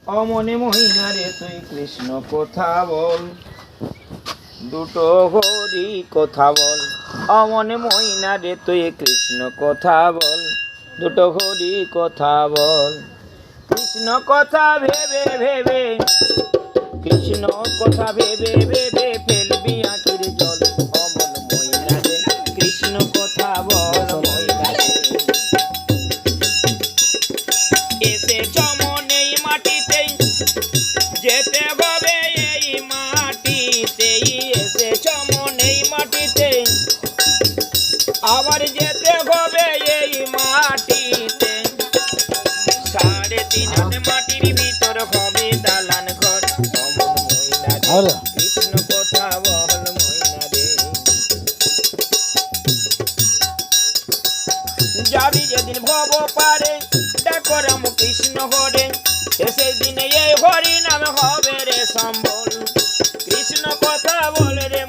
অমনে মহিনা রে তুই কৃষ্ণ কথা বল, দুটো হরি কথা বল। অমনে মহিনা রে তুই কৃষ্ণ কথা বল, দুটো হরি কথা বল। কৃষ্ণ কথা ভেবে ভেবে, কৃষ্ণ কথা ভেবে ভেবে ফেলবি আঁখির জল। অমন মহিনা রে কৃষ্ণ কথা বল মহিনা রে। এসে চমন এই মাটিতেই যেতে হবে, এই মাটিতেই এসে চমন এই মাটিতে আবার যেতে হবে এই মাটিতে। 3.5 হাত মাটির ভিতর হবে দালান ঘর। অমন মহিনা রে কৃষ্ণ কথা বল মহিনা রে। যাবি যেদিন ভব পারে ডাক রাম কৃষ্ণ হরে, সেই দিনে এই হরি নাম হবে রে সম্বল। কৃষ্ণ কথা বল রে